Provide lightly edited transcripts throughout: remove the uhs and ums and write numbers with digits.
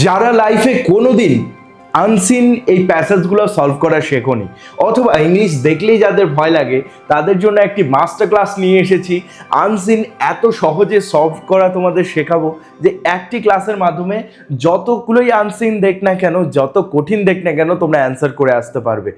যারা লাইফে কোনোদিন আনসিন এই প্যাসেজগুলো সলভ করা শেখোনি অথবা ইংলিশ দেখলেই যাদের ভয় লাগে তাদের জন্য একটি মাস্টার ক্লাস নিয়ে এসেছি। আনসিন এত সহজে সলভ করা তোমাদের শেখাবো যে একটি ক্লাসের মাধ্যমে যতগুলোই আনসিন দেখ না কেন, যত কঠিন দেখ না কেন, তোমরা অ্যান্সার করে আসতে পারবে।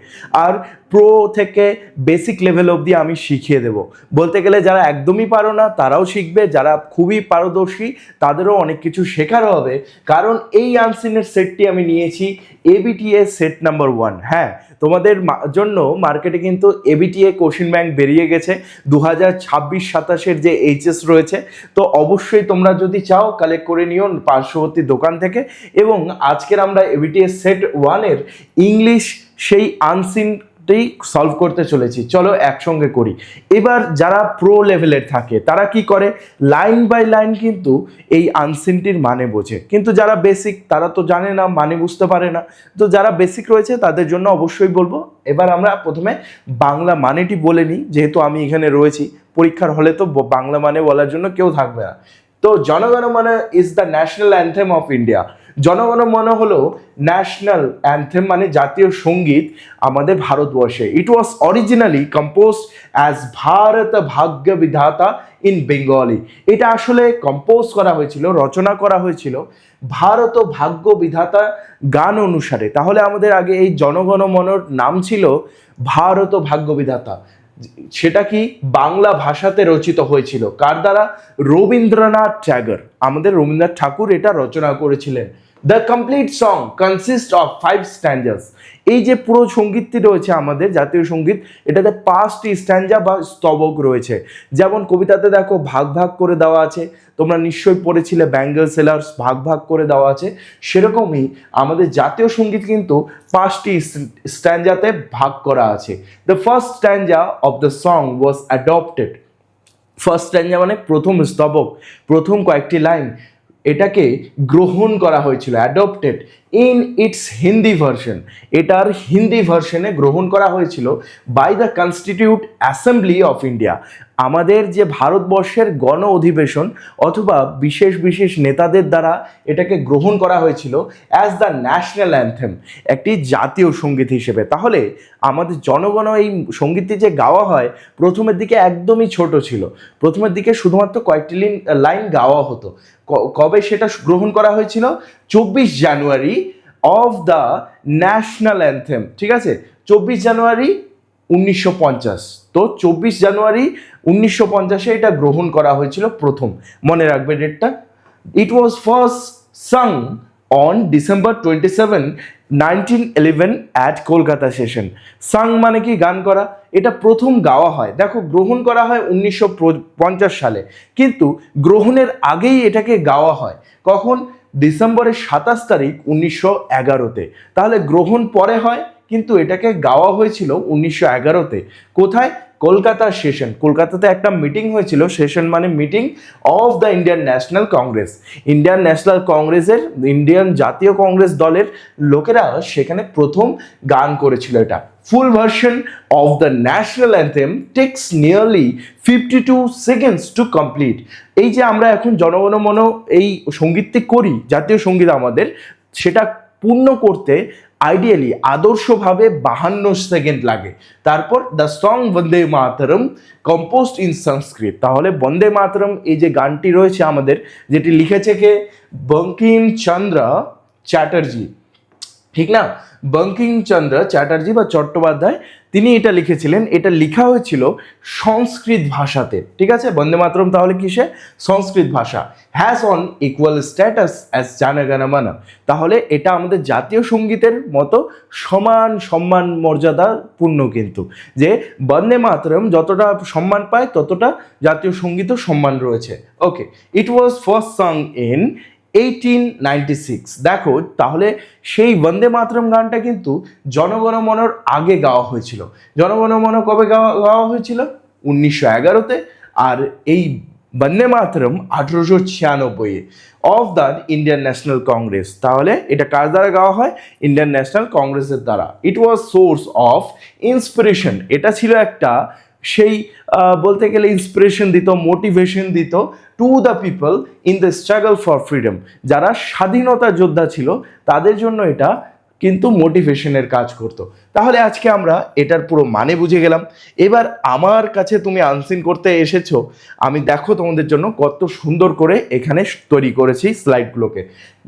আর প্রো থেকে বেসিক লেভেল অবধি আমি শিখিয়ে দেব। বলতে গেলে যারা একদমই পারো না তারাও শিখবে, যারা খুবই পারদর্শী তাদেরও অনেক কিছু শেখার হবে। কারণ এই আনসিনের সেটটি আমি নিয়েছি এবিটিএ সেট নাম্বার 1। হ্যাঁ, তোমাদের জন্য মার্কেটে কিন্তু এবিটিএ কোশ্চেন ব্যাংক বেরিয়ে গেছে 2026-27-এর যে এইচএস রয়েছে। তো অবশ্যই তোমরা যদি চাও কালেক্ট করে নিও পার্শ্ববর্তী দোকান থেকে। এবং আজকের আমরা এবিটিএ সেট 1-এর ইংলিশ সেই আনসিন সলভ করতে চলেছি। চলো একসঙ্গে করি। এবার যারা প্রো লেভেলের থাকে তারা কি করে, লাইন বাই লাইন কিন্তু এই আনসিনটির মানে বোঝে, কিন্তু যারা বেসিক তারা তো জানে না, মানে বুঝতে পারে না। তো যারা বেসিক রয়েছে তাদের জন্য অবশ্যই বলবো। এবার আমরা প্রথমে বাংলা মানেটি বলে নিই, যেহেতু আমি এখানে রয়েছি। পরীক্ষার হলে তো বাংলা মানে বলার জন্য কেউ থাকবে না। তো জনগণ মন is the national anthem of India. জনগণ মন হলো ন্যাশনাল অ্যান্থেম, মানে জাতীয় সঙ্গীত আমাদের ভারতবর্ষে। It was originally composed as Bharat Bhagya Bidhata in Bengali. এটা আসলে কম্পোজ করা হয়েছিল, রচনা করা হয়েছিল ভারত ভাগ্য বিধাতা গান অনুসারে। তাহলে আমাদের আগে এই জনগণ মনর নাম ছিল ভারত ভাগ্য বিধাতা। সেটা কি বাংলা ভাষাতে রচিত হয়েছিল, কার দ্বারা? রবীন্দ্রনাথ ট্যাগর। আমাদের রবীন্দ্রনাথ ঠাকুর এটা রচনা করেছিলেন। The complete song consist of 5 স্ট্যান্ডার্স। এই যে পুরো সঙ্গীতটি রয়েছে আমাদের জাতীয় সঙ্গীত, এটাতে 5টি স্ট্যান্ডা বা স্তবক রয়েছে। যেমন কবিতাতে দেখো ভাগ ভাগ করে দেওয়া আছে, তোমরা নিশ্চয়ই পড়েছিলে ব্যাঙ্গল সেলার্স, ভাগ ভাগ করে দেওয়া আছে। সেরকমই আমাদের জাতীয় সঙ্গীত কিন্তু 5টি স্ট্যান্ডাতে ভাগ করা আছে। The first স্ট্যান্ডা of the song was adopted. First স্ট্যান্ডা মানে প্রথম স্তবক, প্রথম কয়েকটি লাইন, এটাকে গ্রহণ করা হয়েছিল, adopted in its Hindi version. এটার হিন্দি ভার্সনে গ্রহণ করা হয়েছিল by the constituent assembly of India. আমাদের যে ভারতবর্ষের গণ অধিবেশন অথবা বিশেষ বিশেষ নেতাদের দ্বারা এটাকে গ্রহণ করা হয়েছিল অ্যাজ দ্য ন্যাশনাল অ্যান্থেম, একটি জাতীয় সঙ্গীত হিসেবে। তাহলে আমাদের জনগণ এই সঙ্গীতটি যে গাওয়া হয় প্রথমের দিকে একদমই ছোট ছিল, প্রথমের দিকে শুধুমাত্র কয়েকটি লাইন গাওয়া হতো। কবে সেটা গ্রহণ করা হয়েছিল? 24 জানুয়ারি অফ দ্য ন্যাশনাল অ্যান্থেম। ঠিক আছে, 24 জানুয়ারি 1950। তো 24 জানুয়ারি 1950-এ এটা গ্রহণ করা হয়েছিল প্রথম। মনে রাখবে ডেটটা। It was first sung on December 27, 1911 at Kolkata session. Sung মানে কি? গান করা। এটা প্রথম গাওয়া হয়, দেখো গ্রহণ করা হয় 1950 সালে, কিন্তু গ্রহণের আগেই এটাকে গাওয়া হয়। কখন? ডিসেম্বরের 27 তারিখ 1911-তে। তাহলে গ্রহণ পরে হয়, কিন্তু এটাকে গাওয়া হয়েছিল 1911-তে। কোথায়? কলকাতা সেশন। কলকাতাতে একটা মিটিং হয়েছিল, সেশন মানে meeting, of the Indian National Congress. Indian national কংগ্রেসের, ইন্ডিয়ান জাতীয় কংগ্রেস দলের লোকেরা সেখানে প্রথম গান করেছিল এটা। ফুল version of the national anthem takes nearly 52 seconds to complete. এই যে আমরা এখন জনগণ মন এই সঙ্গীতটি করি, জাতীয় সঙ্গীত আমাদের, সেটা পূর্ণ করতে আইডিয়ালি আদর্শভাবে 52 সেকেন্ড লাগে। তারপর the song Bande Mataram composed in Sanskrit. তাহলে বন্দে মাতরম এই যে গানটি রয়েছে আমাদের, যেটি লিখেছে কে? বঙ্কিমচন্দ্র চ্যাটার্জি। ঠিক না? বঙ্কিমচন্দ্র চ্যাটার্জি বা চট্টোপাধ্যায়, তিনি এটা লিখেছিলেন। এটা লেখা হয়েছিল সংস্কৃত ভাষাতে। ঠিক আছে, বন্দে মাতরম তাহলে কিসে? সংস্কৃত ভাষা। Has on equal status as জনগণ মন। তাহলে এটা আমাদের জাতীয় সঙ্গীতের মতো সমান সম্মান মর্যাদা পূর্ণ, কিন্তু যে বন্দে মাতরম যতটা সম্মান পায় ততটা জাতীয় সঙ্গীতও সম্মান রয়েছে। ওকে, ইট ওয়াজ ফার্স্ট সং ইন 1896। দেখো তাহলে সেই বন্দে মাতরম গানটা কিন্তু জনগণ মনর আগে গাওয়া হয়েছিল। জনগণ মন কবে গাওয়া হয়েছিল? 1911-তে। আর এই বন্দে মাতরম 1896-এ of the Indian National Congress. তাহলে এটা কার দ্বারা গাওয়া হয়? ইন্ডিয়ান ন্যাশনাল কংগ্রেসের দ্বারা। ইট ওয়াজ সোর্স অফ ইন্সপিরেশন। এটা ছিল একটা সেই বলতে গেলে ইন্সপিরেশন দিত, মোটিভেশন দিত to the people in the struggle for freedom, যারা স্বাধীনতা যোদ্ধা ছিল তাদের জন্য এটা কিন্তু মোটিভেশনের কাজ করতো। তাহলে আজকে আমরা এটার পুরো মানে বুঝে গেলাম। এবার আমার কাছে তুমি আনসিন করতে এসেছো, আমি দেখো তোমাদের জন্য কত সুন্দর করে এখানে তৈরি করেছি স্লাইডগুলোকে,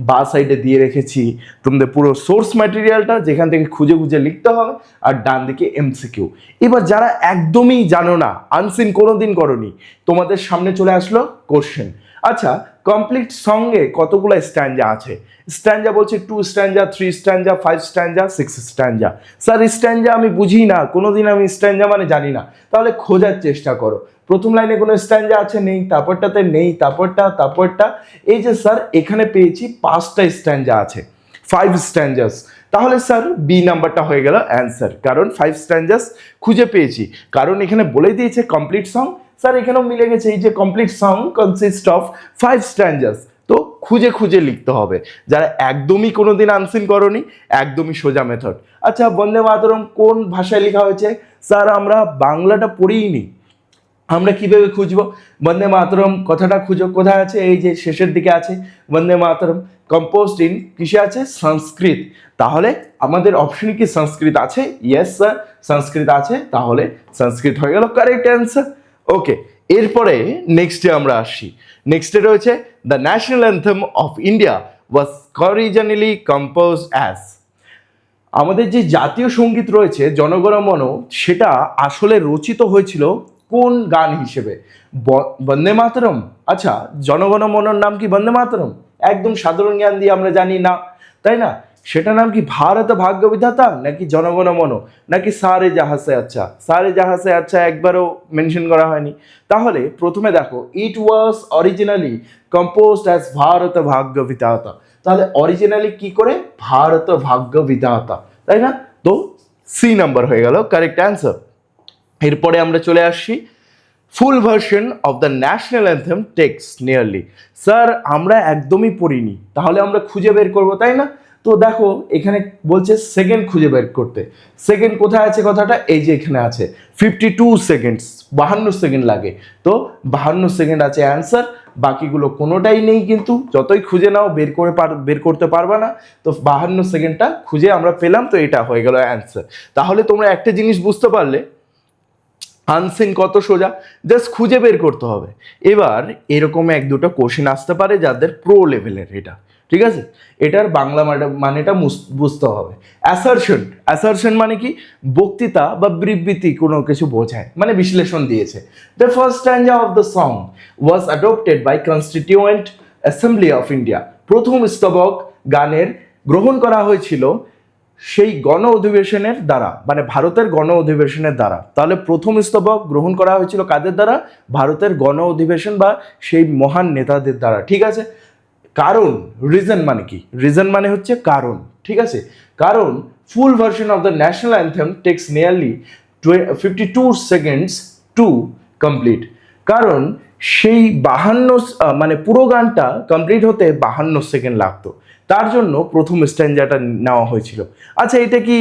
বা সাইডে দিয়ে রেখেছি তোমাদের পুরো সোর্স ম্যাটেরিয়ালটা যেখান থেকে খুঁজে খুঁজে লিখতে হবে, আর ডান দিকে এমসিকিউ। এবার যারা একদমই জানো না, আনসিন কোনোদিন করনি, তোমাদের সামনে চলে আসলো কোশ্চেন। আচ্ছা, কমপ্লিট সঙ্গে কতগুলো স্ট্যান্ডা আছে? স্ট্যান্ডা বলছে 2 স্ট্যান্ডা, 3 স্ট্যান্ডা, 5 স্ট্যান্ডা, 6 স্ট্যান্ডা। স্যার স্ট্যান্ডা আমি বুঝি না, কোনোদিন আমি স্ট্যান্ডা মানে জানি না। তাহলে খোঁজার চেষ্টা করো, প্রথম লাইনে কোনো স্ট্যান্ডা আছে? নেই। তারপরটাতে নেই, তারপরটা এই যে স্যার এখানে পেয়েছি 5টা স্ট্যান্ডা আছে, 5 স্ট্যান্ডাস। তাহলে স্যার বি নাম্বারটা হয়ে গেল অ্যান্সার, কারণ 5 স্ট্যান্ডাস খুঁজে পেয়েছি, কারণ এখানে বলে দিয়েছে কমপ্লিট সং। স্যার এখানেও মিলে গেছে, এই যে কমপ্লিট সং কনসিস্ট অফ 5 স্ট্যান্ডাস। তো খুঁজে খুঁজে লিখতে হবে। যারা একদমই কোনোদিন আনসিন করনি, একদমই সোজা মেথড। আচ্ছা, বন্দে মাতরম কোন ভাষায় লেখা হয়েছে? স্যার আমরা বাংলাটা পড়িনি, আমরা কিভাবে খুঁজবো? বন্দে মাতরম কথাটা খুঁজো, কোথায় আছে? এই যে শেষের দিকে আছে বন্দে মাতরম। কম্পোজড ইন কিসে আছে? সংস্কৃত। তাহলে আমাদের অপশনে কি সংস্কৃত আছে? ইয়েস স্যার, সংস্কৃত আছে, তাহলে সংস্কৃত হয়ে গেল কারেক্ট অ্যান্সার। ওকে, এরপরে নেক্সটে আমরা আসি। নেক্সটে রয়েছে the national anthem of India was originally composed as. আমাদের যে জাতীয় সঙ্গীত রয়েছে জনগণ মন, সেটা আসলে রচিত হয়েছিল কোন গান হিসেবে? বন্দে মাতরম। আচ্ছা, জনগণ মনর নাম কি বন্দে মাতরম? একদম সাধারণ জ্ঞান দিয়ে আমরা জানি না, তাই না? সেটা নাম কি ভারত ভাগ্য বিধাতা, নাকি জনগণ মন, নাকি সারে জাহাসে আচ্ছা? সারে জাহাসে আচ্ছা একবারও মেনশন করা হয়নি। তাহলে প্রথমে দেখো, it was originally composed as Bharat Bhagya Bidhata. তাহলে অরিজিনালি কি করে? ভারত ভাগ্য বিধাতা, তাই না? তো সি নাম্বার হয়ে গেল কারেক্ট অ্যান্সার। এরপরে আমরা চলে আসছি ফুল version of the national anthem takes nearly. Sir আমরা একদমই পড়িনি, তাহলে আমরা খুঁজে বের করবো, তাই না? তো দেখো এখানে বলছে সেকেন্ড খুঁজে বের করতে। সেকেন্ড কোথায় আছে কথাটা? এই যে এখানে আছে 52 সেকেন্ডস, 52 সেকেন্ড লাগে। তো 52 সেকেন্ড আছে অ্যান্সার, বাকিগুলো কোনোটাই নেই, কিন্তু যতই খুঁজে নাও বের করতে পারবা না। তো 52 সেকেন্ডটা খুঁজে আমরা পেলাম, তো এটা হয়ে গেল অ্যান্সার। তাহলে তোমরা একটা জিনিস বুঝতে পারলে আনসিন কত সোজা, জাস্ট খুঁজে বের করতে হবে। এবার এরকম এক দুটো কোশ্চেন আসতে পারে যাদের প্রো লেভেলের, এটা ঠিক আছে। এটার বাংলা মানেটা বুঝতে হবে। অ্যাসারশন মানে কি? বক্তৃতা বা বিবৃতি কোনো কিছু বোঝায়, মানে বিশ্লেষণ দিয়েছে। The first stanza of the song was adopted by constituent assembly of India. প্রথম স্তবক গানের গ্রহণ করা হয়েছিল সেই গণ অধিবেশনের দ্বারা, মানে ভারতের গণ অধিবেশনের দ্বারা। তাহলে প্রথম স্তবক গ্রহণ করা হয়েছিল কাদের দ্বারা? ভারতের গণ অধিবেশন বা সেই মহান নেতাদের দ্বারা, ঠিক আছে। কারণ, রিজন মানে কি? রিজন মানে হচ্ছে কারণ, ঠিক আছে। কারণ ফুল version of the national anthem takes nearly 52 seconds to complete. কারণ সেই 52 মানে পুরো গানটা কমপ্লিট হতে 52 সেকেন্ড লাগতো, তার জন্য প্রথম স্ট্যান্ডাটা নেওয়া হয়েছিল। আচ্ছা, এটা কি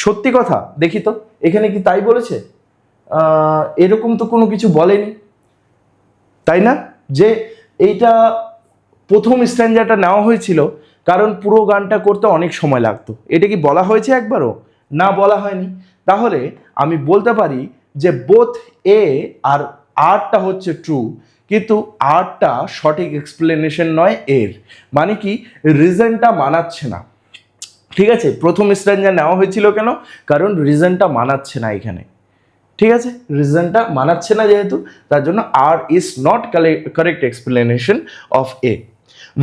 সত্যি কথা? দেখি তো এখানে কি তাই বলেছে? এরকম তো কোনো কিছু বলেনি, তাই না, যে এইটা প্রথম স্ট্যান্ডাটা নেওয়া হয়েছিল কারণ পুরো গানটা করতে অনেক সময় লাগতো। এটা কি বলা হয়েছে একবারও? না, বলা হয়নি। তাহলে আমি বলতে পারি যে বোথ এ আর আরটা হচ্ছে ট্রু, কিন্তু আরটা সঠিক এক্সপ্লেনেশন নয় এর। মানে কি? রিজনটা মানাচ্ছে না, ঠিক আছে। প্রথম স্ট্যান্ডা নেওয়া হয়েছিল কেন? কারণ রিজনটা মানাচ্ছে না এখানে, ঠিক আছে। রিজনটা মানাচ্ছে না যেহেতু, তার জন্য R is not correct explanation of A.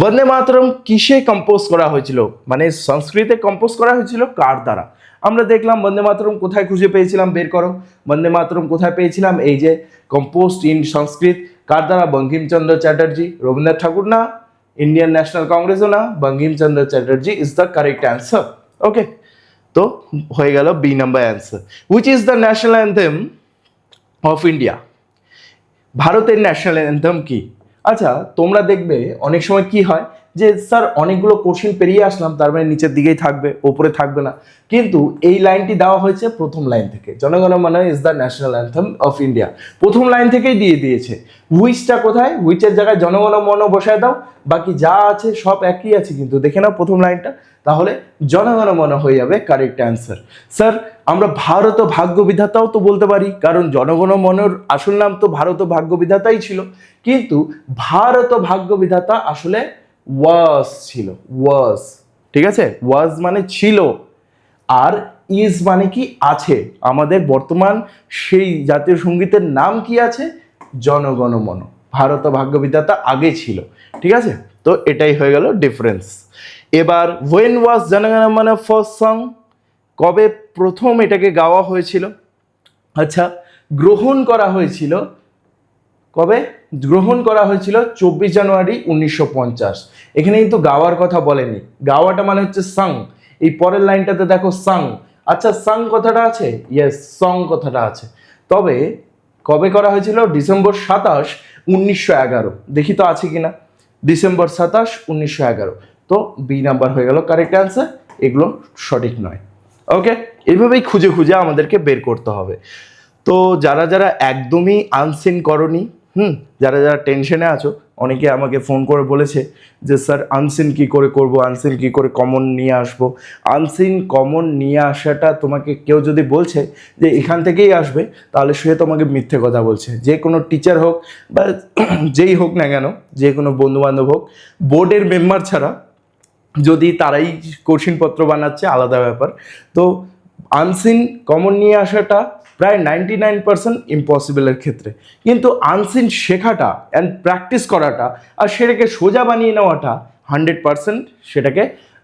Bande Mataram কিসে কম্পোজ করা হয়েছিল? মানে সংস্কৃতে কম্পোজ করা হয়েছিল কার দ্বারা? আমরা দেখলাম বন্দে মাতরম কোথায় খুঁজে পেয়েছিলাম, বের করো। বন্দে মাতরম কোথায় পেয়েছিলাম? এই যে কম্পোজড ইন সংস্কৃত। কার দ্বারা? বঙ্কিমচন্দ্র চ্যাটার্জি। রবীন্দ্রনাথ ঠাকুর না, ইন্ডিয়ান ন্যাশনাল কংগ্রেসও না, Bankimchandra Chatterjee is the correct answer. Okay, তো হয়ে গেল B number answer. Which is the national anthem of India? ভারতের ন্যাশনাল অ্যান্থেম কি? আচ্ছা, তোমরা দেখবে অনেক সময় কি হয় যে স্যার অনেকগুলো কোশ্চেন পেরিয়ে আসলাম, তার মানে নিচের দিকেই থাকবে, ওপরে থাকবে না। কিন্তু এই লাইনটি দেওয়া হয়েছে প্রথম লাইন থেকে, জনগণ মন is the national anthem of India, প্রথম লাইন থেকেই দিয়ে দিয়েছে। হুইচটা কোথায়, হুইচের জায়গায় জনগণ মন বসায় দাও, বাকি যা আছে সব একই আছে, কিন্তু দেখে নাও প্রথম লাইনটা, তাহলে জনগণ মন হয়ে যাবে কারেক্ট অ্যান্সার। স্যার আমরা ভারত ভাগ্য বিধাতাও তো বলতে পারি, কারণ জনগণ মনের আসল নাম তো ভারত ভাগ্য বিধাতাই ছিল, কিন্তু ভারত ভাগ্য বিধাতা আসলে ওয়াজ ছিল, ওয়াজ, ঠিক আছে, ওয়াজ মানে ছিল, আর ইজ মানে কি আছে। আমাদের বর্তমান সেই জাতীয় সঙ্গীতের নাম কি আছে, জনগণ মন, ভারত ভাগ্য বিধাতা আগে ছিল, ঠিক আছে। তো এটাই হয়ে গেল ডিফারেন্স। এবার ওয়েন ওয়াজ জনগণ মন ফার্স্ট সং, কবে প্রথম এটাকে গাওয়া হয়েছিল? আচ্ছা, গ্রহণ করা হয়েছিল কবে? গ্রহণ করা হয়েছিল 24 জানুয়ারি 1950। এখানে কিন্তু গাওয়ার কথা বলেনি, গাওয়াটা মানে হচ্ছে সাং, এই পরের লাইনটাতে দেখো সাং। আচ্ছা, সাং কথাটা আছে, ইয়েস সং কথাটা আছে, তবে কবে করা হয়েছিল? ডিসেম্বর 27, 1911। দেখি তো আছে কিনা, ডিসেম্বর 27, 1911। তো বি নাম্বার হয়ে গেল কারেক্ট অ্যান্সার, এগুলো সঠিক নয়। ওকে, এইভাবেই খুঁজে খুঁজে আমাদেরকে বের করতে হবে। তো যারা যারা একদমই আনসিন করনি, যারা যারা টেনশনে আছো, অনেকে আমাকে ফোন করে বলেছে যে স্যার আনসিন কি করে করব, আনসিন কি করে কমন নিয়ে আসবো। আনসিন কমন নিয়ে আসাটা তোমাকে কেউ যদি বলছে যে এখান থেকেই আসবে, তাহলে সে তোমাকে মিথ্যে কথা বলছে। যে কোনো টিচার হোক বা যেই হোক না কেন, যে কোনো বন্ধুবান্ধব হোক, বোর্ডের মেম্বার ছাড়া যদি তারাই কোশ্চিনপত্র বানাচ্ছে আলাদা ব্যাপার। তো আনসিন কমন নিয়ে আসাটা প্রায় 99% ইম্পসিবলের ক্ষেত্রে, কিন্তু আনসিন শেখাটা অ্যান্ড প্র্যাকটিস করাটা আর সেটাকে সোজা বানিয়ে নেওয়াটা 100% সেটাকে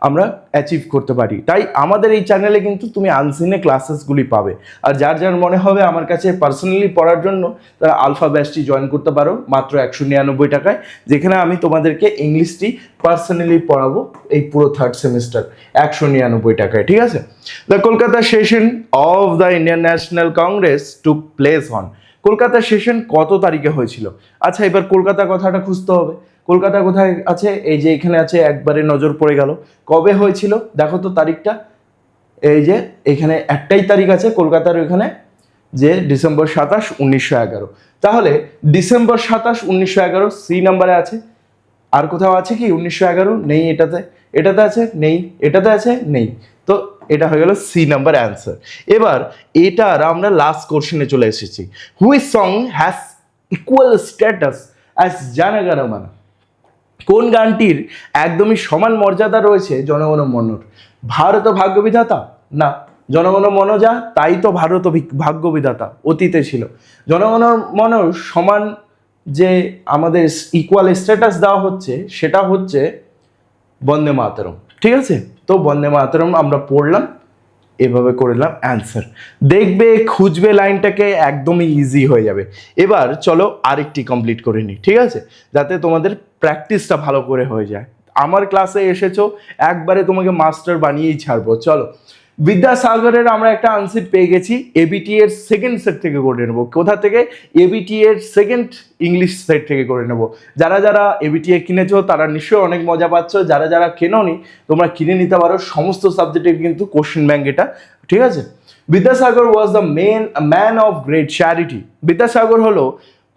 আমরা অ্যাচিভ করতে পারি। তাই আমাদের এই চ্যানেলে কিন্তু তুমি আনসিনে ক্লাসেসগুলি পাবে। আর যার যার মনে হবে আমার কাছে পার্সোনালি পড়ার জন্য, তারা আলফা ব্যাচটি জয়েন করতে পারো মাত্র 199 টাকায়, যেখানে আমি তোমাদেরকে ইংলিশটি পার্সোনালি পড়াবো এই পুরো থার্ড সেমিস্টার 199 টাকায়, ঠিক আছে। The Kolkata session of the Indian National Congress took place on, Kolkata session কত তারিখে হয়েছিল? আচ্ছা, এবার কলকাতা কথাটা খুঁজতে হবে। কলকাতা কোথায় আছে? এই যে এখানে আছে, একবারে নজর পড়ে গেল। কবে হয়েছিল দেখো তো তারিখটা, এই যে এখানে একটাই তারিখ আছে কলকাতার ওইখানে, যে ডিসেম্বর 27, 1911। তাহলে ডিসেম্বর 27, 1911 সি নাম্বারে আছে। আর কোথাও আছে কি 1911? নেই। এটাতে, এটাতে আছে? নেই। এটাতে আছে? নেই। তো এটা হয়ে গেল সি নাম্বার অ্যান্সার। এবার এটার আমরা লাস্ট কোশ্চেনে চলে এসেছি। Which song has equal status as জনগণ মন, কোন গানটির একদমই সমান মর্যাদা রয়েছে জনগণ মনর? ভারত ভাগ্য বিধাতা? না, জনগণ মন যা তাই তো ভারত ভাগ্য বিধাতা অতীতে ছিল। জনগণ মনর সমান যে আমাদের ইকুয়াল স্ট্যাটাস দেওয়া হচ্ছে, সেটা হচ্ছে বন্দে মাতরম, ঠিক আছে। তো বন্দে মাতরম আমরা পড়লাম, এভাবে করলাম অ্যান্সার। দেখবে খুঁজবে লাইনটাকে, একদমই ইজি হয়ে যাবে। এবার চলো আরেকটি কমপ্লিট করে নিই, ঠিক আছে, যাতে তোমাদের প্র্যাকটিসটা ভালো করে হয়ে যায়। আমার ক্লাসে এসেছো, একবারে তোমাকে মাস্টার বানিয়েই ছাড়বো। চলো, বিদ্যাসাগরের আমরা একটা আনসার পেয়ে গেছি, এবিটি এর সেকেন্ড সেট থেকে করে নেবো। কোথা থেকে? এবিটি এর সেকেন্ড ইংলিশ সেট থেকে করে নেবো। যারা যারা এবিটি এ কিনেছো তারা নিশ্চয়ই অনেক মজা পাচ্ছ, যারা যারা কেনোনি তোমরা কিনে নিতে পারো, সমস্ত সাবজেক্টের কিন্তু কোশ্চেন ব্যাংক এটা, ঠিক আছে। Vidyasagar was the man of great charity. Vidyasagar হলো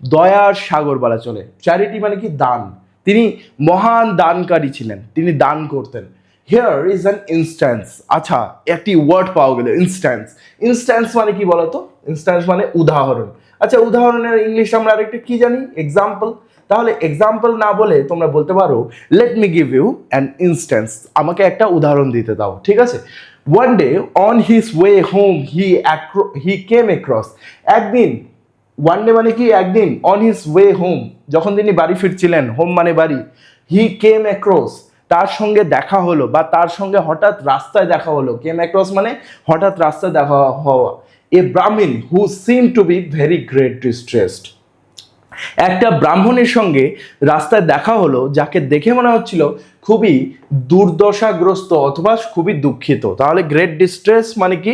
দয়ার সাগর বলা চলে। চ্যারিটি মানে কি? দান। তিনি মহান দানকারী ছিলেন, তিনি দান করতেন। Here is an instance. আচ্ছা, একটি ওয়ার্ড পাওয়া গেল, ইনস্ট্যান্স। ইনস্ট্যান্স মানে কি বলতো? ইনস্ট্যান্স মানে উদাহরণ। আচ্ছা, উদাহরণের ইংলিশ আমরা আরেকটা কি জানি? এক্সাম্পল। তাহলে এক্সাম্পল না বলে তোমরা বলতে পারো let me give you an instance, আমাকে একটা উদাহরণ দিতে দাও, ঠিক আছে। One day on his way home he came across. একদিন, ওয়ান ডে মানে কি? একদিন। অন হিজ ওয়ে হোম, যখন তিনি বাড়ি ফিরছিলেন, হোম মানে বাড়ি, হি কেম অ্যাক্রস, তার সঙ্গে দেখা হলো বা তার সঙ্গে হঠাৎ রাস্তায় দেখা হলো। কেম অ্যাক্রস মানে হঠাৎ রাস্তায় দেখা হওয়া। A Brahmin who seem to be very great distressed, একটা ব্রাহ্মণের সঙ্গে রাস্তায় দেখা হলো যাকে দেখে মনে হচ্ছিল খুবই দুর্দশাগ্রস্ত অথবা খুবই দুঃখিত। তাহলে গ্রেট ডিস্ট্রেস মানে কি?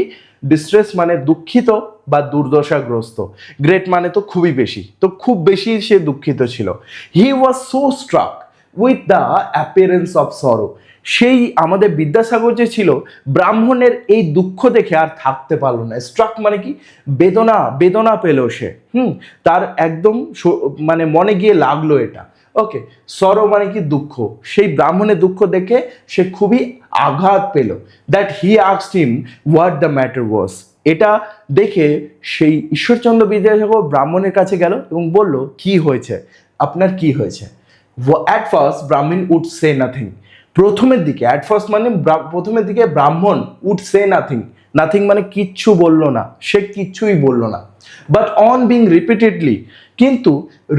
ডিস্ট্রেস মানে দুঃখিত বা দুর্দশাগ্রস্ত। গ্রেট মানে তো খুবই বেশি, তো খুব বেশি সে দুঃখিত ছিল। He was so struck, with the appearance of sorrow. সেই আমাদের বিদ্যাসাগর যে ছিল, ব্রাহ্মণের এই দুঃখ দেখে আর থাকতে পারলো না। স্ট্রাক মানে কি, বেদনা, বেদনা পেল সে, তার একদম মানে মনে গিয়ে লাগলো এটা। ওকে, সরো মানে কি দুঃখ, সেই ব্রাহ্মণের দুঃখ দেখে সে খুবই আঘাত পেল। That he asked him what the matter was. এটা দেখে সেই ঈশ্বরচন্দ্র বিদ্যাসাগর ব্রাহ্মণের কাছে গেল এবং বলল, কি হয়েছে, আপনার কি হয়েছে? অ্যাট ফার্স্ট ব্রাহ্মণ উড সে নাথিং। প্রথমের দিকে, অ্যাট ফার্স্ট মানে প্রথমের দিকে ব্রাহ্মণ উড সে নাথিং, নাথিং মানে কিচ্ছু বললো না, সে কিচ্ছুই বললো না। বাট অন বিং রিপিটেডলি, কিন্তু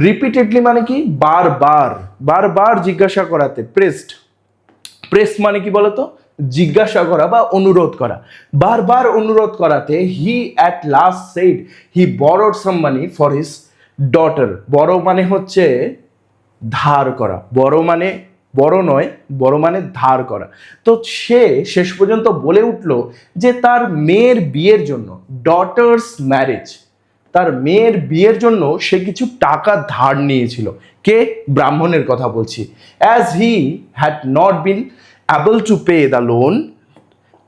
রিপিটেডলি মানে কি, বারবার বারবার জিজ্ঞাসা করাতে, প্রেস মানে কি বলতো, জিজ্ঞাসা করা বা অনুরোধ করা, বারবার অনুরোধ করাতে হি at last said he borrowed some money for his daughter. বড় মানে হচ্ছে ধার করা, বড় মানে বড় নয়, বড় মানে ধার করা। তো সে শেষ পর্যন্ত বলে উঠল যে তার মেয়ের বিয়ের জন্য, ডটার্স ম্যারেজ, তার মেয়ের বিয়ের জন্য সে কিছু টাকা ধার নিয়েছিল। কে? ব্রাহ্মণের কথা বলছি। As he had not been able to pay the loan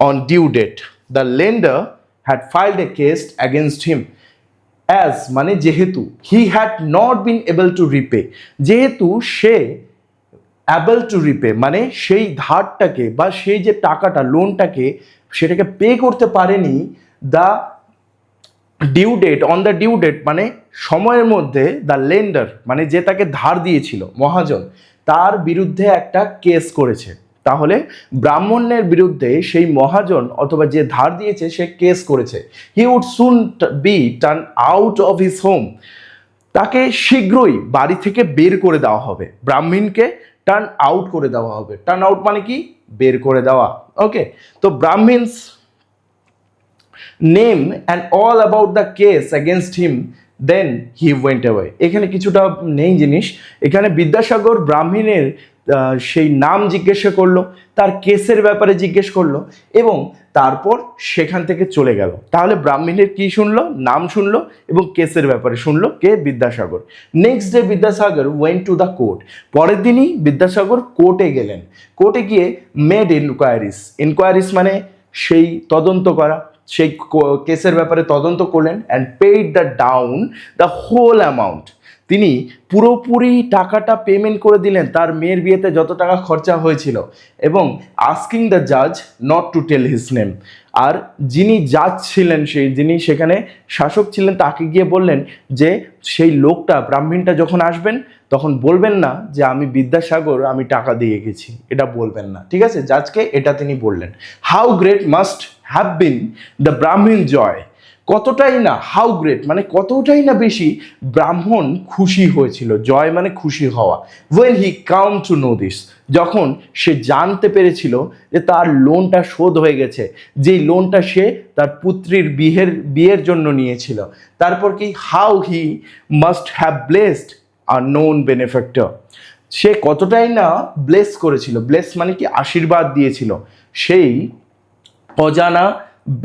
on due date, the lender had filed a case against him. As মানে যেহেতু, he had not been able to repay, যেহেতু সে অ্যাবল টু রিপে মানে সেই ধারটাকে বা সেই যে টাকাটা, লোনটাকে, সেটাকে পে করতে পারেনি। The due date, on the due date মানে সময়ের মধ্যে, দ্য লেন্ডার মানে যে তাকে ধার দিয়েছিল, মহাজন, তার বিরুদ্ধে একটা কেস করেছে। তাহলে ব্রাহ্মণের বিরুদ্ধে সেই মহাজন অথবা যে ধার দিয়েছে সে কেস করেছে। He would soon be turn out of his home, তাকে শীঘ্রই বাড়ি থেকে বের করে দেওয়া হবে। ব্রাহ্মণকে টার্ন আউট করে দেওয়া হবে। টার্ন আউট মানে কি, বের করে দেওয়া। ওকে, তো Brahmin's name and all about the case against him, then he went away. এখানে কিছুটা নেই জিনিস, এখানে বিদ্যাসাগর ব্রাহ্মণের সেই নাম জিজ্ঞাসা করলো, তার কেসের ব্যাপারে জিজ্ঞেস করলো এবং তারপর সেখান থেকে চলে গেল। তাহলে ব্রাহ্মণের কি শুনলো? নাম শুনলো এবং কেসের ব্যাপারে শুনলো। কে? Vidyasagar. Next day Vidyasagar went to the court, পরের দিনই বিদ্যাসাগর কোর্টে গেলেন। কোর্টে গিয়ে মেড ইনকোয়ারিস মানে সেই তদন্ত করা, সেই কেসের ব্যাপারে তদন্ত করলেন। And paid the down the whole amount, তিনি পুরোপুরি টাকাটা পেমেন্ট করে দিলেন, তার মেয়ের বিয়েতে যত টাকা খরচা হয়েছিল। এবং আস্কিং দ্য জাজ not to tell his name, আর যিনি জাজ ছিলেন, যিনি সেখানে শাসক ছিলেন, তাকে গিয়ে বললেন যে সেই লোকটা, ব্রাহ্মণটা যখন আসবেন তখন বলবেন না যে আমি বিদ্যাসাগর, আমি টাকা দিয়ে গেছি, এটা বলবেন না। ঠিক আছে, জাজকে এটা তিনি বললেন। How great must have been the ব্রাহ্মণ জয়, কতটাই না, হাউ গ্রেট মানে কতটাই না বেশি ব্রাহ্মণ খুশি হয়েছিল। জয় মানে খুশি হওয়া। When he came to know this, যখন সে জানতে পেরেছিল যে তার লোনটা শোধ হয়ে গেছে, যেই লোনটা সে তার পুত্রীর বিয়ের জন্য নিয়েছিল। তারপর কি, how he must have blessed unknown benefactor, সে কতটাই না ব্লেস করেছিল। ব্লেস মানে কি, আশীর্বাদ দিয়েছিল সেই অজানা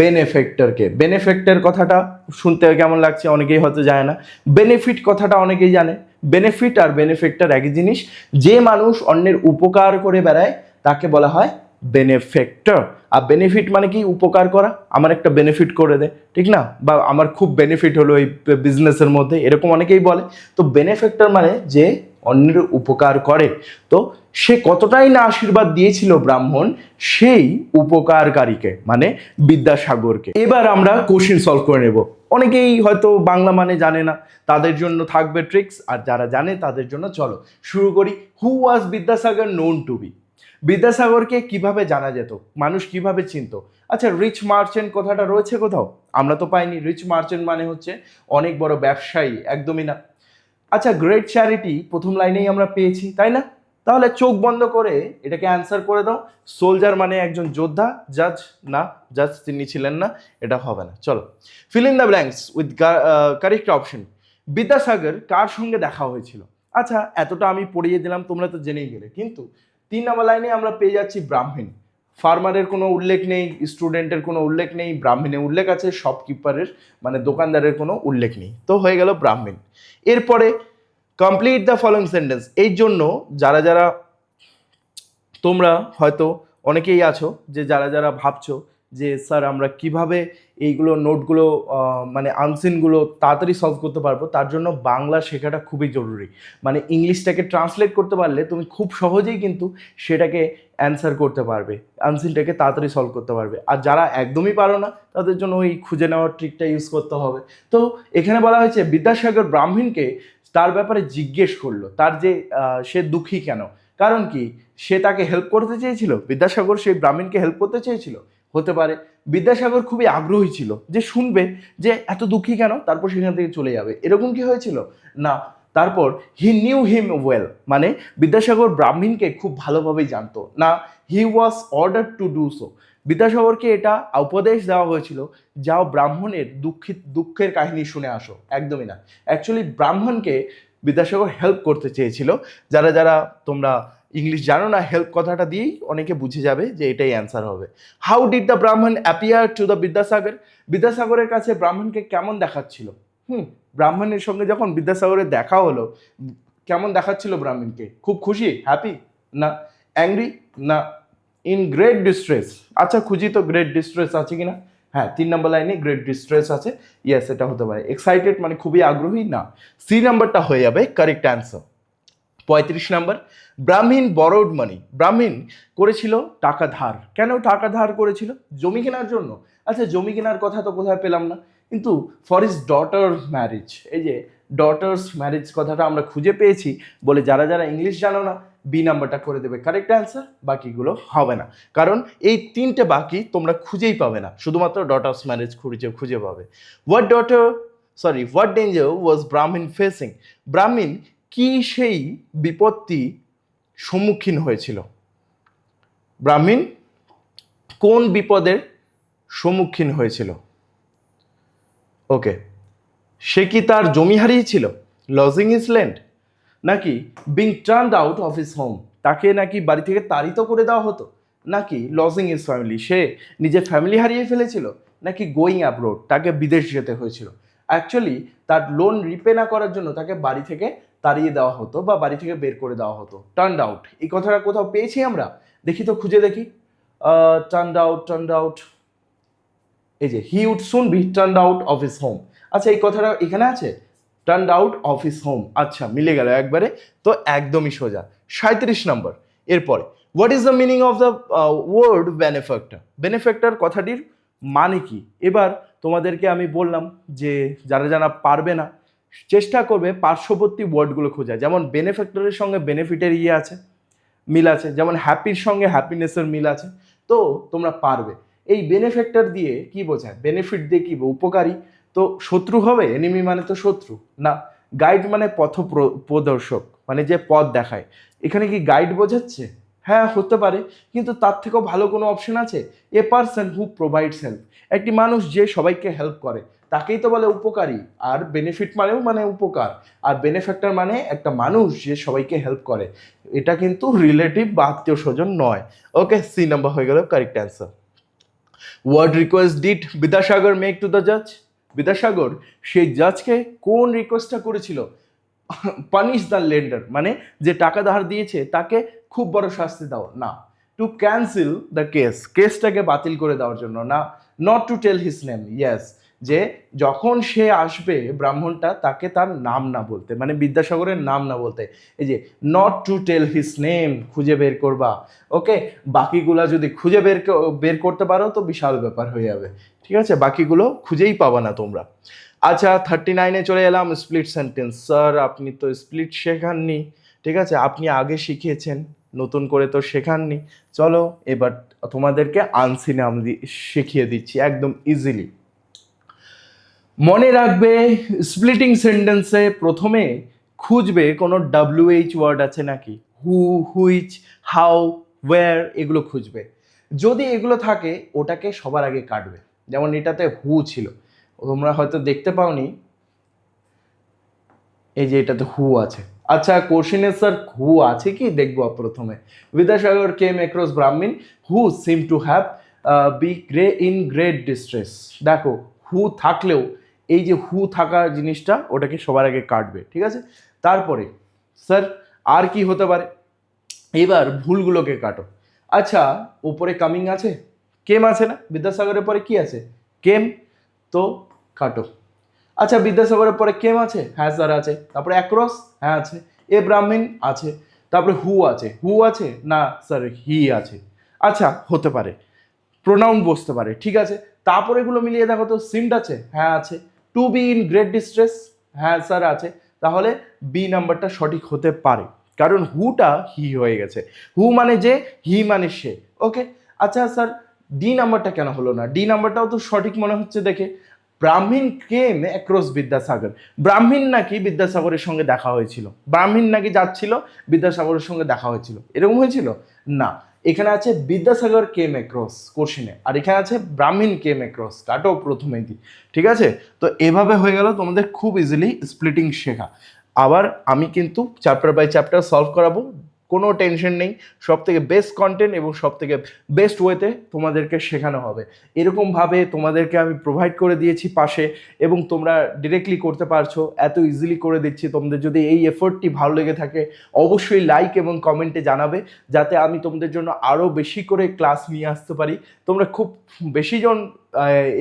বেনিফ্যাক্টরকে। বেনিফ্যাক্টর কথাটা শুনতে কেমন লাগছে অনেকেই হয়তো জানে না। বেনিফিট কথাটা অনেকেই জানে। বেনিফিট আর বেনিফ্যাক্টর একই জিনিস। যে মানুষ অন্যের উপকার করে বেড়ায় তাকে বলা হয় বেনিফ্যাক্টর। আর বেনিফিট মানে কি, উপকার করা, আমার একটা বেনিফিট করে দে, ঠিক না, বা আমার খুব বেনিফিট হলো এই বিজনেসের মধ্যে, এরকম অনেকেই বলে। তো বেনিফ্যাক্টর মানে যে অন্যের উপকার করে। তো সে কতটাই না আশীর্বাদ দিয়েছিল ব্রাহ্মণ সেই উপকারকারীকে, মানে বিদ্যাসাগরকে। এবার আমরা কোশ্চেন সলভ করে নেব। অনেকেই হয়তো বাংলা মানে জানে না, তাদের জন্য থাকবে ট্রিক্স, আর যারা জানে তাদের জন্য চলো শুরু করি। হু ওয়াজ বিদ্যাসাগর নোন টু বি, বিদ্যাসাগরকে কিভাবে জানা যেত, মানুষ কিভাবে চিনতো? আচ্ছা, রিচ মার্চেন্ট কথাটা রয়েছে কোথাও? আমরা তো পাইনি। রিচ মার্চেন্ট মানে হচ্ছে অনেক বড় ব্যবসায়ী, একদমই না। আচ্ছা, গ্রেট চ্যারিটি প্রথম লাইনেই আমরা পেয়েছি, তাই না? তাহলে চোখ বন্ধ করে এটাকে অ্যান্সার করে দাও। সোলজার মানে একজন যোদ্ধা। জাজ না, জাজ তিনি ছিলেন না, এটা হবে না। চলো, fill in the blanks with correct option. Vidyasagar কার সঙ্গে দেখা হয়েছিল? আচ্ছা, এতটা আমি পড়িয়ে দিলাম, তোমরা তো জেনেই গেলে। কিন্তু 3 নম্বর লাইনে আমরা পেয়ে যাচ্ছি ব্রাহ্মণ। ফার্মারের কোনো উল্লেখ নেই, স্টুডেন্টের কোনো উল্লেখ নেই, ব্রাহ্মণের উল্লেখ আছে, শপকিপারের মানে দোকানদারের কোনো উল্লেখ নেই। তো হয়ে গেল ব্রাহ্মণ। এরপরে কমপ্লিট দ্য ফলোইং সেন্টেন্স, এই জন্য যারা যারা তোমরা হয়তো অনেকেই আছো যে যারা যারা ভাবছো যে স্যার আমরা কিভাবে এইগুলো নোটগুলো মানে আনসিনগুলো তাড়াতাড়ি সলভ করতে পারবো, তার জন্য বাংলা শেখাটা খুবই জরুরি। মানে ইংলিশটাকে ট্রান্সলেট করতে পারলে তুমি খুব সহজেই কিন্তু সেটাকে অ্যান্সার করতে পারবে, আনসিনটাকে তাড়াতাড়ি সলভ করতে পারবে। আর যারা একদমই পারো না তাদের জন্য ওই খুঁজে নেওয়ার ট্রিকটা ইউজ করতে হবে। তো এখানে বলা হয়েছে বিদ্যাসাগর ব্রাহ্মণকে তার ব্যাপারে জিজ্ঞেস করলো, তার যে সে দুঃখী কেন, কারণ কি সে তাকে হেল্প করতে চেয়েছিল, বিদ্যাসাগর সেই ব্রাহ্মণকে হেল্প করতে চেয়েছিল, হতে পারে বিদ্যাসাগর খুবই আগ্রহী ছিল যে শুনবে যে এত দুঃখী কেন, তারপর সেখান থেকে চলে যাবে, এরকম কি হয়েছিল না। তারপর হি নিউ হিম ওয়েল, মানে বিদ্যাসাগর ব্রাহ্মণকে খুব ভালোভাবেই জানতো না। He was order to do so, বিদ্যাসাগরকে এটা উপদেশ দেওয়া হয়েছিল যাও ব্রাহ্মণের দুঃখের কাহিনী শুনে আসো, একদমই না। অ্যাকচুয়ালি ব্রাহ্মণকে বিদ্যাসাগর হেল্প করতে চেয়েছিল। যারা যারা তোমরা ইংলিশ জানো না, হেল্প কথাটা দিয়েই অনেকে বুঝে যাবে যে এটাই অ্যান্সার হবে। হাউ ডিড দ্য ব্রাহ্মণ অ্যাপিয়ার টু দ্য বিদ্যাসাগর, বিদ্যাসাগরের কাছে ব্রাহ্মণকে কেমন দেখাচ্ছিল? ব্রাহ্মণের সঙ্গে যখন বিদ্যাসাগরের দেখা হলো, কেমন দেখাচ্ছিল ব্রাহ্মণকে? খুব খুশি, হ্যাপি, না অ্যাংরি, না ইন গ্রেট ডিস্ট্রেস। আচ্ছা খুঁজি তো গ্রেট ডিস্ট্রেস আছে কিনা। হ্যাঁ, 3 নম্বর লাইনে গ্রেট ডিস্ট্রেস আছে, ইয়েস এটা হতে পারে। এক্সাইটেড মানে খুবই আগ্রহী, না। সি নাম্বারটা হয়ে যাবে কারেক্ট অ্যান্সার। 35 নম্বর, ব্রাহ্মণ বরোড মানি, ব্রাহ্মণ করেছিল টাকা ধার। কেন টাকা ধার করেছিল? জমি কেনার জন্য। আচ্ছা জমি কেনার কথা তো কোথায় পেলাম না, কিন্তু ফর হিজ ডটার ম্যারেজ, এই যে ডটার্স ম্যারেজ কথাটা আমরা খুঁজে পেয়েছি বলে যারা যারা ইংলিশ জানো না বি নাম্বারটা করে দেবে কারেক্ট অ্যান্সার, বাকিগুলো হবে না, কারণ এই 3টে বাকি তোমরা খুঁজেই পাবে না, শুধুমাত্র ডটার্স ম্যারেজ খুঁজে পাবে। হোয়াট ডেঞ্জার ওয়াজ ব্রাহ্মণ ফেসিং, ব্রাহ্মণ কি সেই বিপত্তি সম্মুখীন হয়েছিল? ব্রাহ্মণ কোন বিপদের সম্মুখীন হয়েছিল? ওকে, সে কি তার জমি হারিয়েছিল, লজিং হিজ ল্যান্ড, নাকি being turned out of his home, তাকে নাকি বাড়ি থেকে তাড়িত করে দেওয়া হতো, নাকি লজিং হিজ ফ্যামিলি, সে নিজের ফ্যামিলি হারিয়ে ফেলেছিল, নাকি গোয়িং অ্যাব্রোড, তাকে বিদেশ যেতে হয়েছিল? অ্যাকচুয়ালি তার লোন রিপে না করার জন্য তাকে বাড়ি থেকে তাড়িয়ে দেওয়া হতো বা বাড়ি থেকে বের করে দেওয়া হতো। টার্নড আউট এই কথাটা কোথাও পেয়েছি আমরা? দেখি তো, খুঁজে দেখি। টার্নড আউট, এই যে he would soon be turned out of his home. আচ্ছা এই কথাটা এখানে আছে, turned out of his home, আচ্ছা মিলে গেল একবারে, তো একদমই সোজা। 37 নম্বর, এরপরে what is the meaning of the word benefactor, benefactor কথাটির মানে কি? এবার তোমাদেরকে আমি বললাম যে যারা যারা পারবে না চেষ্টা করবে পার্শ্ববর্তী ওয়ার্ডগুলো খোঁজা, যেমন বেনিফ্যাক্টরের সঙ্গে বেনিফিটের আছে, মিল আছে, যেমন হ্যাপির সঙ্গে হ্যাপিনেসের মিল আছে, তো তোমরা পারবে। এই বেনিফ্যাক্টর দিয়ে কি বোঝায়, বেনিফিট দিয়ে কি উপকারী, তো শত্রু হবে, এনিমি মানে তো শত্রু না। গাইড মানে পথ প্রদর্শক, মানে যে পথ দেখায়, এখানে কি গাইড বোঝাচ্ছে? হ্যাঁ হতে পারে, কিন্তু তার থেকেও ভালো কোনো অপশন আছে? A person who provides help, একটি মানুষ যে সবাইকে হেল্প করে তাকেই তো বলে উপকারী। আর বেনিফিট মানেও মানে উপকার, আর বেনিফ্যাক্টর মানে একটা মানুষ যে সবাইকে হেল্প করে, এটা কিন্তু রিলেটিভ বা আত্মীয় স্বজন নয়। ওকে, সি নাম্বার হয়ে গেল correct answer. What request did Vidyasagar make to the জাজ, বিদ্যাসাগর সেই জাজকে কোন রিকোয়েস্টটা করেছিল? পানিশ দ্য লেন্ডার, মানে যে টাকা ধার দিয়েছে তাকে খুব বড় শাস্তি দাও, না। টু ক্যান্সেল দ্য কেসটাকে বাতিল করে দেওয়ার জন্য, না। Not to tell his name, yes, যে যখন সে আসবে ব্রাহ্মণটা তাকে তার নাম না বলতে, মানে বিদ্যাসাগরের নাম না বলতে, এই যে not to tell his name খুঁজে বের করবা। ওকে, বাকিগুলা যদি খুঁজে বের করতে পারো তো বিশাল ব্যাপার হয়ে যাবে, ঠিক আছে, বাকিগুলো খুঁজেই পাবা না তোমরা। আচ্ছা 39-এ চলে এলাম, স্প্লিট সেন্টেন্স। স্যার আপনি তো স্প্লিট শেখাননি, ঠিক আছে, আপনি আগে শিখিয়েছেন, নতুন করে তো শেখাননি, চলো এবার তোমাদেরকে আনসিনে আমি শিখিয়ে দিচ্ছি একদম ইজিলি। মনে রাখবে স্প্লিটিং সেন্টেন্সে প্রথমে খুঁজবে কোনো WH ওয়ার্ড আছে নাকি, হু, হুইচ, হাউ, ওয়্যার, এগুলো খুঁজবে। যদি এগুলো থাকে ওটাকে সবার আগে কাটবে, যেমন এটাতে হু ছিল, তোমরা হয়তো দেখতে পাওনি, এই যে এটাতে হু আছে। আচ্ছা কোশ্চেনে স্যার হু আছে কি দেখবো প্রথমে। Vidyasagar came across Brahmin who seem to have be in great distress, দেখো হু থাকলেও এই যে হু থাকা জিনিসটা ওটাকে সবার আগে কাটবে, ঠিক আছে। তারপরে স্যার আর কি হতে পারে, এবার ভুলগুলোকে কাটো। আচ্ছা, উপরে কামিং আছে, কেম আছে না? বিদ্যাসাগরের পরে কি আছে? কেম। তো কাটো। আচ্ছা, বিদ্যাসাগরের পরে কেম আছে? হ্যাঁ স্যার আছে। তারপরে অ্যাক্রস? হ্যাঁ আছে। এ ব্রাহ্মণ আছে। তারপরে হু আছে? হু আছে না স্যার, হি আছে। আচ্ছা, হতে পারে। প্রোনাউন বসতে পারে, ঠিক আছে। তারপরে এগুলো মিলিয়ে দেখো তো, সিমড আছে? হ্যাঁ আছে। To be in great distress? হ্যাঁ স্যার আছে। তাহলে বি নাম্বারটা সঠিক হতে পারে, কারণ হুটা হি হয়ে গেছে। হু মানে যে, হি মানে সে। ওকে। আচ্ছা স্যার, ডি নাম্বারটা কেন হলো না? ডি নাম্বারটাও তো সঠিক মনে হচ্ছে দেখে। ব্রাহ্মণ কেম অ্যাক্রস বিদ্যাসাগর। ব্রাহ্মণ নাকি বিদ্যাসাগরের সঙ্গে দেখা হয়েছিল, ব্রাহ্মণ নাকি যাচ্ছিল, বিদ্যাসাগরের সঙ্গে দেখা হয়েছিল, এরকম হয়েছিল না। এখানে আছে বিদ্যাসাগর কেম অ্যাক্রস কোশ্চেনে, আর এখানে আছে ব্রাহ্মণ কেম অ্যাক্রস। কাটো প্রথমে দিই, ঠিক আছে। তো এভাবে হয়ে গেল তোমাদের খুব ইজিলি স্প্লিটিং শেখা। আবার আমি কিন্তু চ্যাপ্টার বাই চ্যাপ্টার সলভ করাবো, কোনো টেনশন নেই। সব থেকে বেস্ট কন্টেন্ট এবং সব থেকে বেস্ট ওয়েতে তোমাদেরকে শেখানো হবে। এরকমভাবে তোমাদেরকে আমি প্রোভাইড করে দিয়েছি পাশে, এবং তোমরা ডিরেক্টলি করতে পারছো, এত ইজিলি করে দিচ্ছি। তোমাদের যদি এই এফোর্টটি ভালো লেগে থাকে, অবশ্যই লাইক এবং কমেন্টে জানাবে, যাতে আমি তোমাদের জন্য আরও বেশি করে ক্লাস নিয়ে আসতে পারি। তোমরা খুব বেশিজন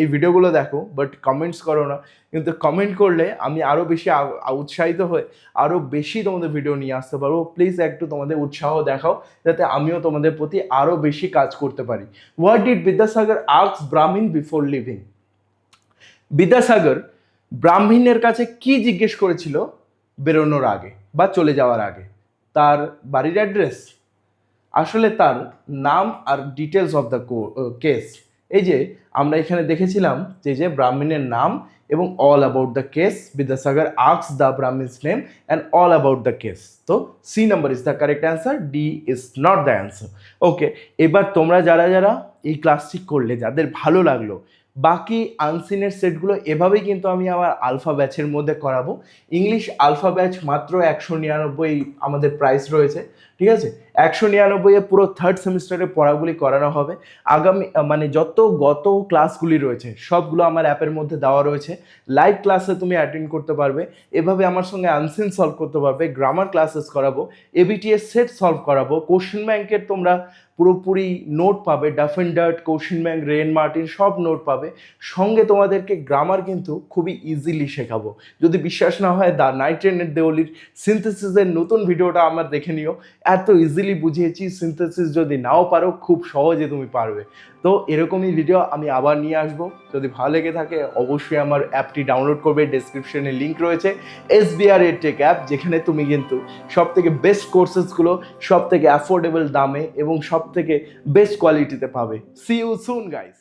এই ভিডিওগুলো দেখো, বাট কমেন্টস করো না, কিন্তু কমেন্ট করলে আমি আরও বেশি উৎসাহিত হয়ে আরও বেশি তোমাদের ভিডিও নিয়ে আসতে পারবো। প্লিজ একটু তোমাদের উৎসাহ দেখাও, যাতে আমিও তোমাদের প্রতি আরও বেশি কাজ করতে পারি। হোয়াট ডিড বিদ্যাসাগর আস্ক ব্রাহ্মণ বিফোর লিভিং? বিদ্যাসাগর ব্রাহ্মণের কাছে কি জিজ্ঞেস করেছিল বেরোনোর আগে বা চলে যাওয়ার আগে? তার বাড়ির অ্যাড্রেস, আসলে তার নাম, আর ডিটেলস অফ দ্য কেস। এই যে আমরা এখানে দেখেছিলাম যে ব্রাহ্মণের নাম এবং all about the case. Vidyasagar asks the Brahmin's name and all about the case. তো C number is the correct answer, D is not the answer. Okay. এবার তোমরা যারা যারা এই ক্লাসটি করলে, যাদের ভালো লাগলো, বাকি আনসিনের সেটগুলো এভাবেই কিন্তু আমি আমার আলফা ব্যাচের মধ্যে করাবো। ইংলিশ আলফা ব্যাচ মাত্র 199 আমাদের প্রাইস রয়েছে, ঠিক আছে। 199-এ পুরো থার্ড সেমিস্টারে পড়াগুলি করানো হবে। আগামী মানে যত গত ক্লাসগুলি রয়েছে সবগুলো আমার অ্যাপের মধ্যে দেওয়া রয়েছে। লাইভ ক্লাসে তুমি অ্যাটেন্ড করতে পারবে, এভাবে আমার সঙ্গে আনসিন সলভ করতে পারবে, গ্রামার ক্লাসেস করাবো, এবিটিএস সেট সলভ করাবো, কোশ্চেন ব্যাংকের তোমরা পুরোপুরি নোট পাবে, ডাফ অ্যান্ড ডার্ট, কোশ্চেন ব্যাংক, রেন মার্টিন সব নোট পাবে। সঙ্গে তোমাদেরকে গ্রামার কিন্তু খুবই ইজিলি শেখাবো। যদি বিশ্বাস না হয়, দ্য নাইট রেনের দেওলির সিনথেসিসের নতুন ভিডিওটা আমার দেখে নিও। এত ইজিলি বুঝিয়েছি, সিনথেসিস যদি নাও পারো খুব সহজে তুমি পারবে। তো এরকমই ভিডিও আমি আবার নিয়ে আসবো। যদি ভালো লেগে থাকে অবশ্যই আমার অ্যাপটি ডাউনলোড করবে, ডেসক্রিপশনে লিঙ্ক রয়েছে SBR এডটেক অ্যাপ, যেখানে তুমি কিন্তু সব থেকে বেস্ট কোর্সেসগুলো সব থেকে অ্যাফোর্ডেবল দামে এবং সব থেকে বেস্ট কোয়ালিটিতে পাবে। See you soon guys.